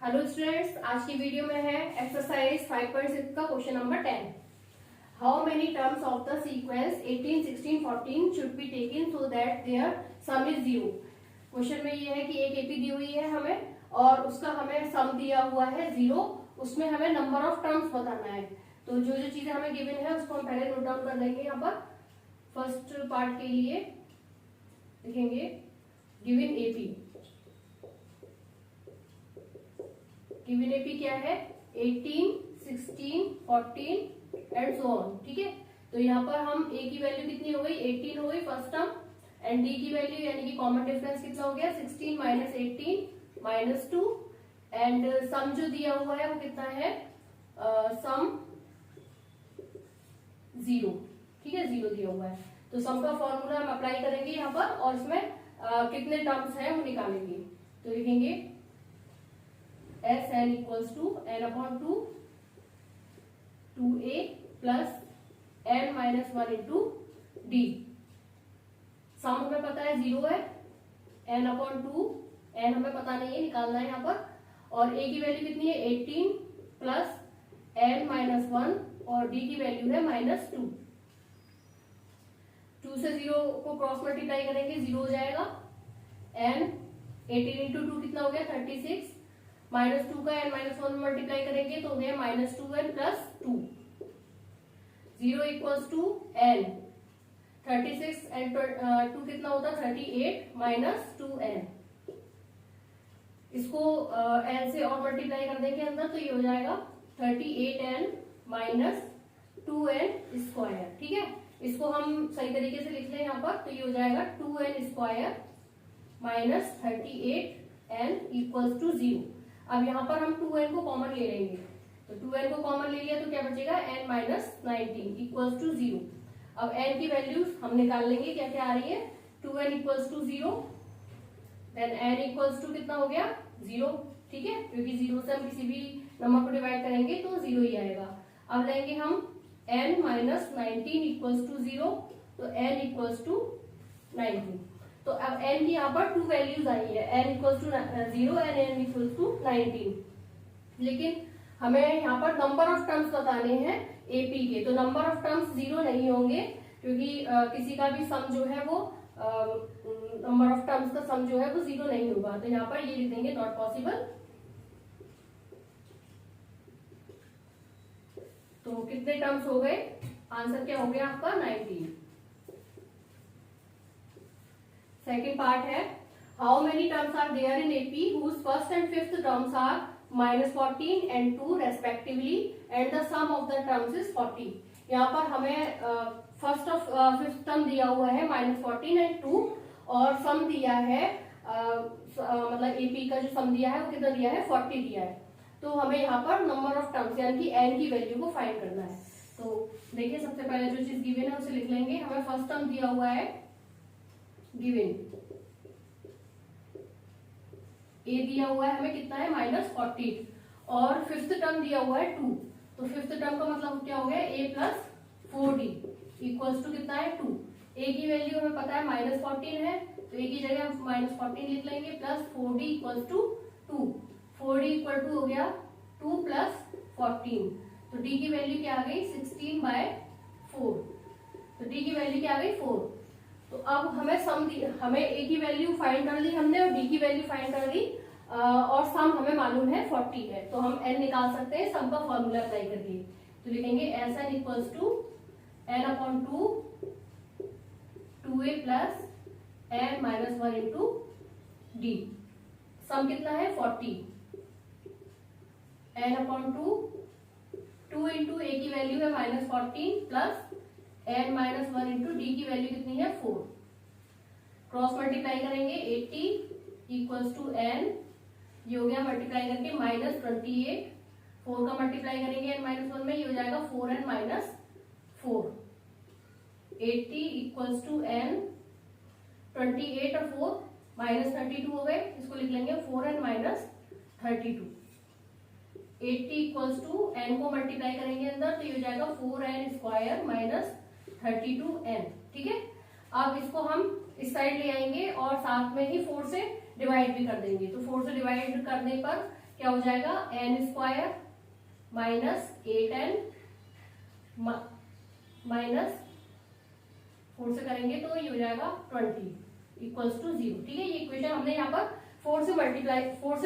Hello students, आज की video में है एक्सरसाइज 5.6 का question number 10। How many terms of the sequence 18, 16, 14 should be taken so that their sum is 0। Question में ये है कि एक एपी दी हुई है हमें और उसका हमें सम दिया हुआ है 0। उसमें हमें नंबर ऑफ टर्म्स बताना है। तो जो जो चीजें हमें गिवन है उसको हम पहले नोट डाउन कर लेंगे। यहाँ पर फर्स्ट पार्ट के लिए लिखेंगे गिवन एपी। गिवन एपी क्या है? 18, 16, 14 एंड सो ऑन। ठीक है, तो यहाँ पर हम ए की वैल्यू कितनी हो गई? 18 हो गई फर्स्ट टर्म, एंड डी की वैल्यू यानी कि कॉमन डिफरेंस कितना हो गया? 16 माइनस 18 -2, एंड सम जो दिया हुआ है वो कितना है? सम 0। ठीक है, 0 दिया हुआ है। तो सम का फॉर्मूला हम अप्लाई करेंगे यहाँ पर और इसमें कितने टर्म्स हैं वो निकालेंगे। तो लिखेंगे Sn equals to n/2 2a plus n minus 1 into d. Sum हमें पता है 0 है, n/2 n हमें पता नहीं है, निकालना है यहाँ पर। और a की वैल्यू कितनी है? 18 प्लस n माइनस 1 और d की वैल्यू है -2। 2 से 0 को क्रॉस मल्टीप्लाई करेंगे, 0 हो जाएगा। n 18 इंटू 2 कितना हो गया? 36। -2 का n माइनस 1 मल्टीप्लाई करेंगे तो हो गया -2n plus 2। 0 equals to n। 36 and 2 कितना होता? 38 माइनस 2n। इसको n से और मल्टीप्लाई कर देंगे अंदर तो ये हो जाएगा 38n माइनस 2n स्क्वायर। ठीक है, इसको हम सही तरीके से लिख लें यहाँ पर, तो ये हो जाएगा 2n square minus 38n equals to 0। अब यहाँ पर हम 2n को कॉमन ले लेंगे, तो 2n को कॉमन ले लिया तो क्या बचेगा? n minus 19 equals to 0। अब n की वैल्यूज हम निकाल लेंगे, क्या क्या आ रही है? 2n equals to 0, then n equals to कितना हो गया? 0। ठीक है, क्योंकि 0 से हम किसी भी नंबर को डिवाइड करेंगे तो 0 ही आएगा। अब लेंगे हम n माइनस 19 इक्वल्स टू 0, तो n इक्वल्स टू 19। तो अब n की यहाँ पर 2 वैल्यूज आई है, n equals to 0 and n equals to 19। लेकिन हमें यहाँ पर नंबर ऑफ टर्म्स बताने हैं एपी के, तो नंबर ऑफ टर्म्स 0 नहीं होंगे क्योंकि किसी का भी सम जो है वो नंबर ऑफ टर्म्स का सम जो है वो 0 नहीं होगा। तो यहाँ पर ये लिख देंगे नॉट पॉसिबल। तो कितने टर्म्स हो गए? आंसर क्या हो गया आपका? 19। सेकेंड पार्ट है how many terms are there in AP whose first and fifth terms are -14 and 2 respectively and the sum of the terms is 40। यहाँ पर हमें फर्स्ट ऑफ फिफ्थ टर्म दिया हुआ है -14 एंड 2 और सम दिया है मतलब एपी का जो सम दिया है वो कितना दिया है? 40 दिया है। तो हमें यहाँ पर नंबर ऑफ टर्म्स यानी कि n की वैल्यू को फाइंड करना है। तो देखिए, सबसे पहले जो चीज गिवन है उसे लिख लेंगे। हमें फर्स्ट टर्म दिया हुआ है गिवन, a दिया हुआ है हमें कितना है? -14, और फिफ्थ टर्म दिया हुआ है 2। तो फिफ्थ टर्म का मतलब क्या हो गया? a plus 4d equals to कितना है? 2। a की वैल्यू हमें पता है -14 है, तो a की जगह हम -14 लिख लेंगे, plus 4d equals to 2। 4d equal to हो गया 2 प्लस 14, तो d की वैल्यू क्या आ गई? 16/4। तो d की वैल्यू क्या आ गई? 4। तो अब हमें हमें a की वैल्यू फाइंड कर ली हमने और d की वैल्यू फाइंड कर ली, और सम हमें मालूम है 40 है, तो हम n निकाल सकते हैं सम का फॉर्मूला अप्लाई करके। तो लिखेंगे Sn equals to n/2 2a plus n minus 1 into d. Sum कितना है? 40। n/2 2 इंटू a की वैल्यू है -14 plus n minus 1 into d की वैल्यू कितनी है? 4। क्रॉस मल्टीप्लाई करेंगे, 80 इक्वल्स टू n, ये हो गया मल्टीप्लाई करके -28। 4 का मल्टीप्लाई करेंगे n माइनस 1 में, ये हो जाएगा 4n minus 4। 80 equals to n, 28 और 4 -32 हो गए, इसको लिख लेंगे 4n minus 32। 80 equals to n को मल्टीप्लाई करेंगे अंदर, तो ये हो जाएगा 4n स्क्वायर माइनस 32n। ठीक है, अब इसको हम इस साइड ले आएंगे और साथ में ही 4 से डिवाइड भी कर देंगे। तो 4 से डिवाइड करने पर क्या हो जाएगा, N square minus 8n minus 4 से करेंगे तो ये हो जाएगा 20 इक्वल्स टू 0। ठीक है, ये इक्वेशन हमने यहाँ पर 4 से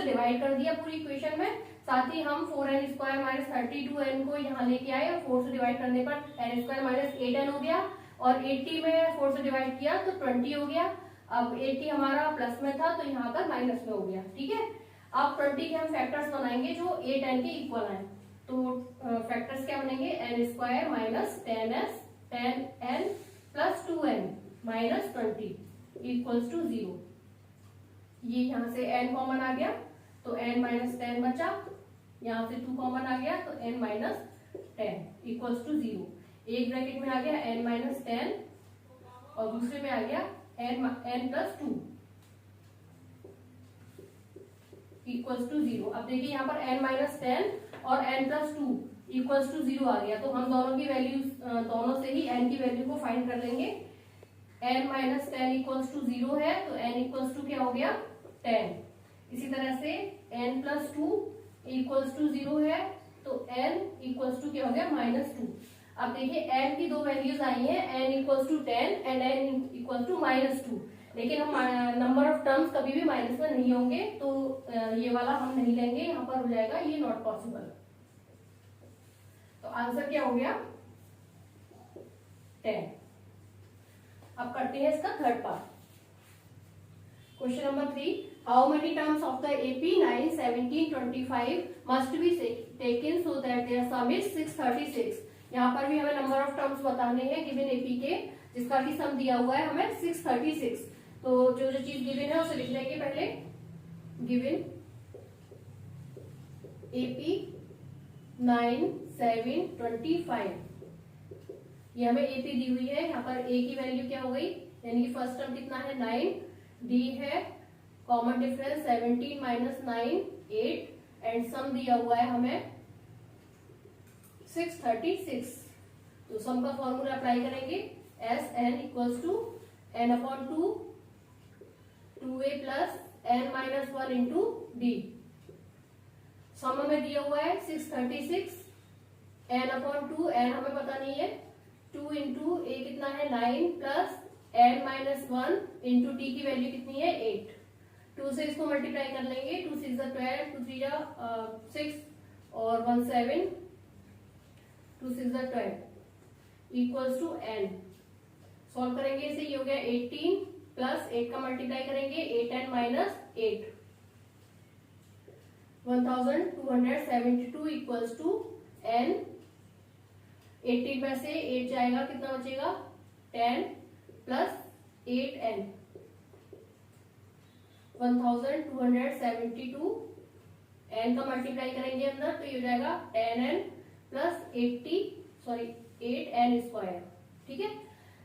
डिवाइड कर दिया पूरी इक्वेशन में। साथ ही हम 4n स्क्वायर माइनस 32n को यहाँ लेके आए और 4 से डिवाइड करने पर n स्क्वायर माइनस 8n हो गया और 80 में 4 से डिवाइड किया तो 20 हो गया। अब 80 हमारा प्लस में था तो यहाँ पर माइनस में हो गया। ठीक है, अब 20 के हम फैक्टर्स बनाएंगे जो 8n के इक्वल है। तो फैक्टर्स क्या बनेंगे, n square minus 10n plus 2n minus 20 equals to 0। ये यहाँ से n कॉमन आ गया तो n माइनस 10 बचा, यहाँ से 2 कॉमन आ गया तो n माइनस 10 इक्वल्स टू 0। एक ब्रैकेट में आ गया n माइनस 10 और दूसरे में आ गया n प्लस 2 इक्वल्स टू 0। अब देखिए यहाँ पर n माइनस 10 और n प्लस 2 इक्वल्स टू 0 आ गया तो हम दोनों की वैल्यू दोनों से ही n की वैल्यू को फाइंड कर लेंगे। n माइनस 10 इक्वल्स टू 0 है तो n इक्वल्स टू क्या हो गया 10। इसी तरह से n प्लस 2 इक्वल्स टू 0 है तो n इक्वल्स टू क्या हो गया माइनस 2। अब देखिए n की दो वैल्यूज आई हैं, n equals to 10 and n equals to minus 2, लेकिन हम नंबर ऑफ टर्म्स कभी भी माइनस में नहीं होंगे तो ये वाला हम नहीं लेंगे, यहाँ पर हो जाएगा ये नॉट पॉसिबल। तो आंसर क्या हो गया 10। अब करते हैं इसका third part. Question number 3, how many terms of the AP 9, 17, 25 must be taken so that their sum is 636। यहाँ पर भी हमें नंबर ऑफ टर्म्स बताने हैं गिवन AP के, जिसका भी सम दिया हुआ है हमें 636। तो जो जो चीज गिवन है उसे लिख लेंगे पहले। गिवन AP 9, 7, 25, ये हमें AP दी हुई है। यहाँ पर A की वैल्यू क्या हो गई, यानी कि फर्स्ट टर्म कितना है 9, D है common difference 17 minus 9 8 and sum दिया हुआ है हमें 636। तो सम का फॉर्मूला अप्लाई करेंगे, SN equals to n upon 2a plus n minus 1 into d. Sum हमें दिया हुआ है 636, n अपॉन 2, n हमें पता नहीं है, 2 इंटू a कितना है 9 plus n minus 1 into d की वैल्यू कितनी है 8। 2 से इसको मल्टीप्लाई कर लेंगे, 2 6 12, 2 3 6 और 1 7, 2 6 12 इक्वल्स टू n। सॉल्व करेंगे इसे, ये हो गया 18 प्लस 8 का मल्टीप्लाई करेंगे 8n minus 8, 1272 equals to n। 18 में से 8 जाएगा, कितना बचेगा 10 प्लस 8n, 1272 n का मल्टीप्लाई करेंगे अंदर तो ये हो जाएगा 10n प्लस 8n स्क्वायर। ठीक है,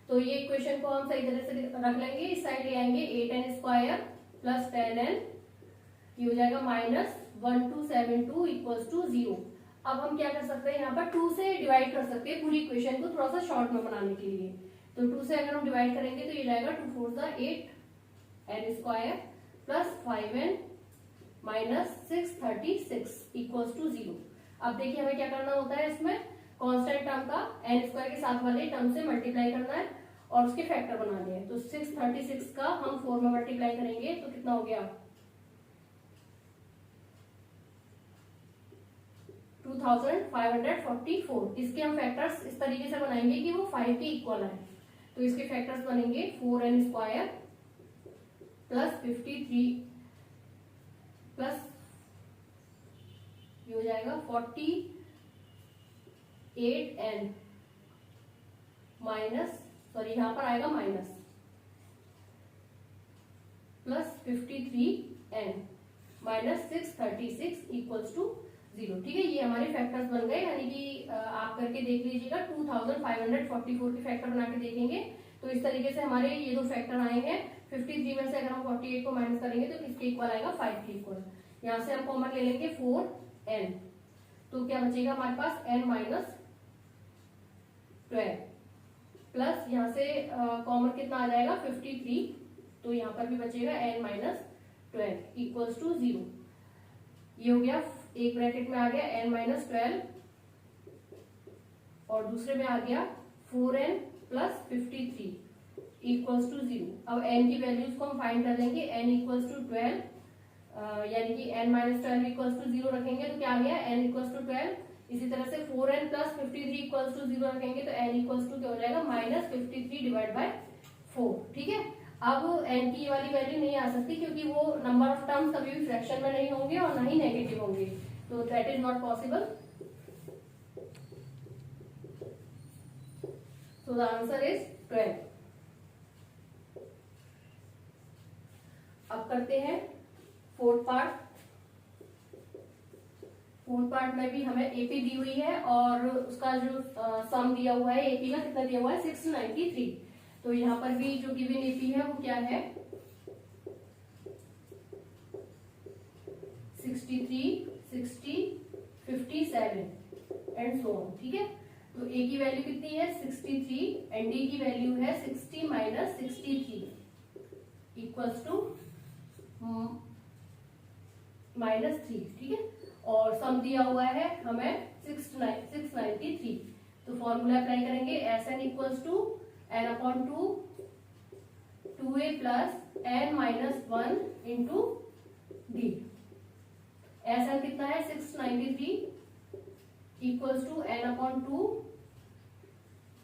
तो ये इक्वेशन को हम सही तरह से रख लेंगे, इस साइड ले आएंगे 8n स्क्वायर प्लस 10n, ये हो जाएगा माइनस 1272 इक्वल्स टू 0। अब हम क्या कर सकते हैं, यहाँ पर 2 से डिवाइड कर सकते हैं पूरी इक्वेशन को थोड़ा सा शॉर्ट में बनाने के लिए। तो 2 से अगर हम डिवाइड करेंगे तो ये जाएगा 2 4 8n square plus 5n minus 636 equals to 0। अब देखिए हमें क्या करना होता है, इसमें कांस्टेंट टर्म का n स्क्वायर के साथ वाले टर्म से मल्टीप्लाई करना है और उसके फैक्टर बनाने हैं। तो 636 का हम 4 में मल्टीप्लाई करेंगे तो कितना हो गया 2544। इसके हम फैक्टर्स इस तरीके से बनाएंगे कि वो 5 के इक्वल है। तो इसके फैक्टर्स बनेंगे 4n स्क्वायर प्लस 53 प्लस ये हो जाएगा 48n माइनस, सॉरी यहाँ पर आएगा minus, plus 53n minus 636 equals to 0। ठीक है, ये हमारे फैक्टर्स बन गए, यानी कि आप करके देख लीजिएगा 2544 के फैक्टर बना के देखेंगे तो इस तरीके से हमारे ये दो फैक्टर आए हैं। 53 में से अगर हम 48 को माइनस करेंगे तो किसके इक्वल आएगा 5 के इक्वल। यहाँ से हम कॉमन ले लेंगे 4n, तो क्या बचेगा हमारे पास n माइनस 12 प्लस यहाँ से कॉमन कितना आ जाएगा 53, तो यहाँ पर भी बचेगा n माइनस 12 इक्वल्स टू 0। ये हो गया, एक ब्रैकेट में आ गया n-12 और दूसरे में आ गया 4n + 53 इक्वल्स टू 0। अब n की वैल्यूज को हम फाइंड कर लेंगे, n इक्वल्स टू 12 यानी कि n-12 इक्वल्स टू 0 रखेंगे तो क्या आ गया, n इक्वल्स टू 12। इसी तरह से 4n + 53 इक्वल्स टू 0 रखेंगे तो n इक्वल्स टू क्या हो जाएगा, -53/4। ठीक है, अब n की ये वाली वैल्यू नहीं आ सकती क्योंकि वो नंबर ऑफ टर्म्स कभी भी फ्रैक्शन में नहीं होंगे और ना ही नेगेटिव होंगे, तो that is not possible. So the answer is 12। अब करते हैं फोर्थ पार्ट। फोर्थ पार्ट में भी हमें एपी दी हुई है और उसका जो सम दिया हुआ है एपी का कितना दिया हुआ है, 693। तो यहाँ पर भी जो गिवन एपी है वो क्या है, 63, 60, 57 एंड सो ऑन। ठीक है, तो ए की वैल्यू कितनी है 63 एंड डी की वैल्यू है 60 - 63 इक्वल्स टू -3। ठीक है, और सम दिया हुआ है हमें 693। तो फॉर्मूला अप्लाई करेंगे, Sn equals to n/2 2a + n-1 into d. Sn कितना है 693 इक्वल्स टू n/2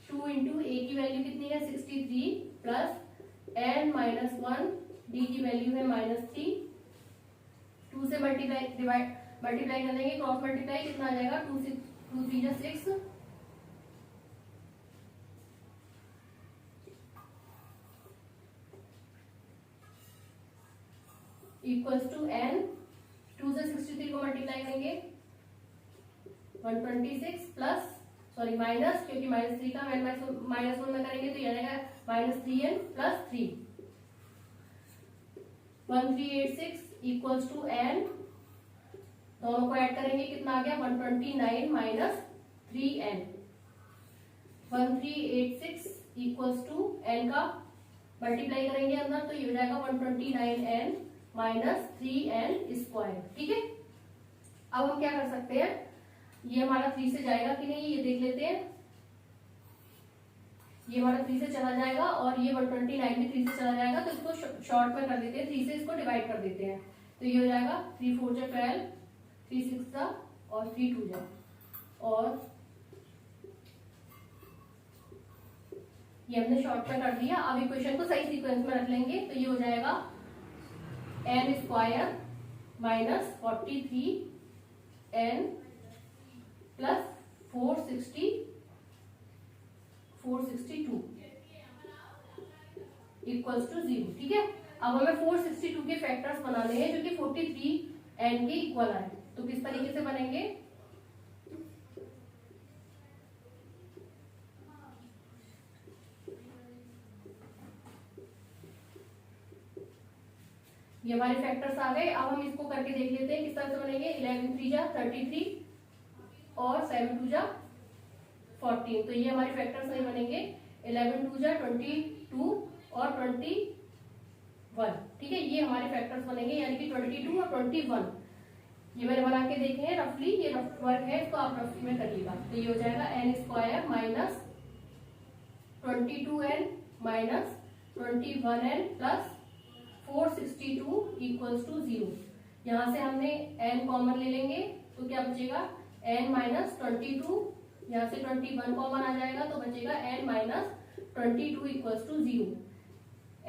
2 इंटू ए की वैल्यू कितनी है 63 प्लस n-1 डी की वैल्यू है -3। 2 से मल्टीप्लाई कर देंगे, क्रॉस मल्टीप्लाई कितना आ जाएगा, 2 3 6 इक्वल्स टू n। 2 से 63 को मल्टीप्लाई करेंगे 126 प्लस सॉरी माइनस, क्योंकि -3 का -1 में करेंगे तो ये आएगा -3n + 3 1386 इक्वल्स टू n। दोनों को ऐड करेंगे कितना आ गया 129 - 3n। 1386 इक्वल्स टू n का मल्टीप्लाई करेंगे अंदर तो ये हो जाएगा 129n - 3n²। ठीक है, अब हम क्या कर सकते हैं, ये हमारा 3 से जाएगा कि नहीं ये देख लेते हैं। ये हमारा 3 से चला जाएगा और ये 129 भी 3 से चला जाएगा, तो इसको शॉर्ट में कर देते हैं, 3 से इसको डिवाइड कर देते हैं। तो ये हो जाएगा 3 4 जा 12, 3 6 जा और 3 2 जा, और ये हमने शॉर्ट में कर दिया। अब इक्वेशन को सही सीक्वेंस में रख लेंगे तो ये हो जाएगा n² - 43n plus 462 equals to 0। ठीक है, अब हमें 462 के फैक्टर्स बनाने हैं जो कि 43n के इक्वल आए, तो किस तरीके से बनेंगे, ये हमारे फैक्टर्स आ गए। अब हम इसको करके देख लेते हैं किस तरह से बनेंगे। 11 3 जा 33 और 7 2 जा 14, तो ये हमारे फैक्टर्स नहीं बनेंगे। 11 2 जा 22 और 21। ठीक है, ये हमारे फैक्टर्स बनेंगे, यानी कि 22 और 21। ये मैंने बना के देखे हैं रफली, ये रफ वर्क है, इसको आप रफली में करिएगा। तो ये हो जाएगा n² - 22n - 21n plus 462 equals to 0। यहाँ से हमने n कॉमन ले लेंगे तो क्या बचेगा n - 22, यहाँ से 21 कॉमन आ जाएगा तो बचेगा n - 22 इक्वल्स टू 0।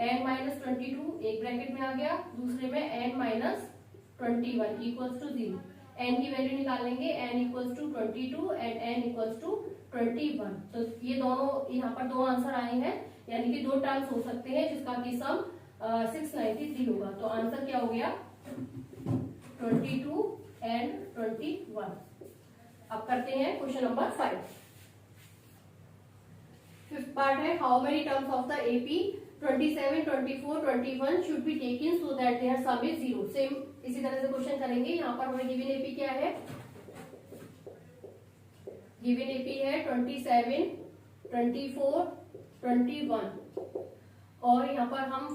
n - 22 एक ब्रैकेट में आ गया, दूसरे में n - 21 इक्वल्स टू 0। n की वैल्यू निकाल लेंगे, n equals to 22 and n equals to 21। तो ये दोनों यहाँ पर दो आंसर आए हैं, यानी कि दो टर्म्स हो सकते हैं जिसका कि सम 693 होगा। तो आंसर क्या हो गया 22 एंड 21। अब करते हैं क्वेश्चन नंबर 5। फिफ्थ पार्ट है, how many terms of the AP 27, 24, 21 should be taken so that their sum is 0। Same इसी तरह से क्वेश्चन करेंगे। यहाँ पर हमें गिवन एपी क्या है, गिवन एपी है 27, 24, 21 और यहाँ पर हम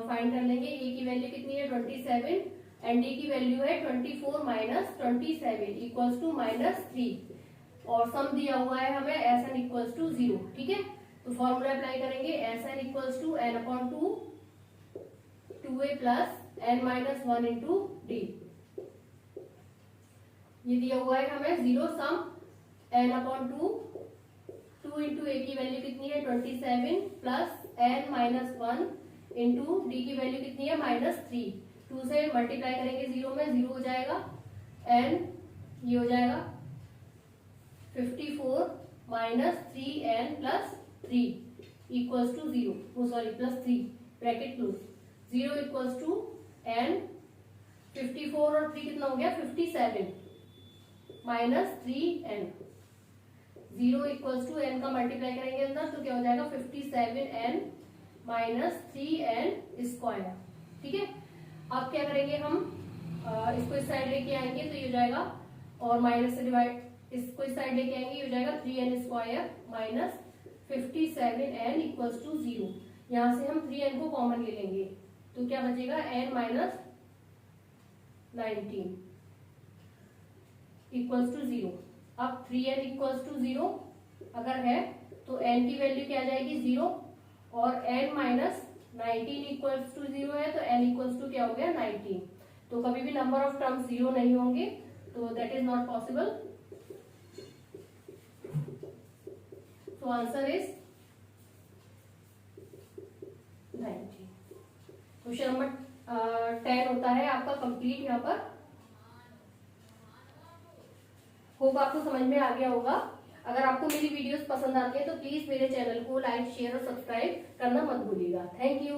फाइंड कर लेंगे ए की वैल्यू कितनी है 27 एंड डी की वैल्यू है 24 माइनस 27 इक्वल्स टू -3 और सम दिया हुआ है हमें एस एन इक्वल्स टू 0। ठीक है, तो फॉर्मूला अप्लाई करेंगे S n equals to n upon 2a plus n minus 1 into d. ये दिया हुआ है हमें 0 sum n upon 2 into a की वैल्यू कितनी है 27 plus n minus 1 into d की वैल्यू कितनी है -3। 2 से मल्टीप्लाई करेंगे 0 में 0 हो जाएगा n, ये हो जाएगा 54 minus 3n plus 3 equals to 0, वो sorry plus 3 bracket close, 0 equals to n, 54 और 3 कितना हो गया 57 minus 3n, 0 equals to n का मल्टीप्लाई करेंगे अंदर तो क्या हो जाएगा 57n माइनस 3n स्क्वायर। ठीक है, अब क्या करेंगे हम इसको इस साइड लेके आएंगे तो ये हो जाएगा और माइनस से डिवाइड, इसको इस साइड लेके आएंगे ये हो जाएगा 3n square minus 57n equals to 0। यहाँ से हम 3n को कॉमन ले लेंगे तो क्या बचेगा n माइनस 19 इक्वल्स टू 0। अब 3n इक्वल्स टू 0 अगर है तो n की वैल्यू क्या आ जाएगी 0 और n माइनस 19 इक्वल्स टू 0 है तो n इक्वल्स टू क्या हो गया 19। तो कभी भी नंबर ऑफ टर्म्स 0 नहीं होंगे तो दैट इज नॉट पॉसिबल। तो आंसर इज 19। क्वेश्चन नंबर 10 होता है आपका कंप्लीट। यहाँ पर होप आपको समझ में आ गया होगा। अगर आपको मेरी वीडियोस पसंद आती है तो प्लीज मेरे चैनल को लाइक शेयर और सब्सक्राइब करना मत भूलिएगा। Thank you.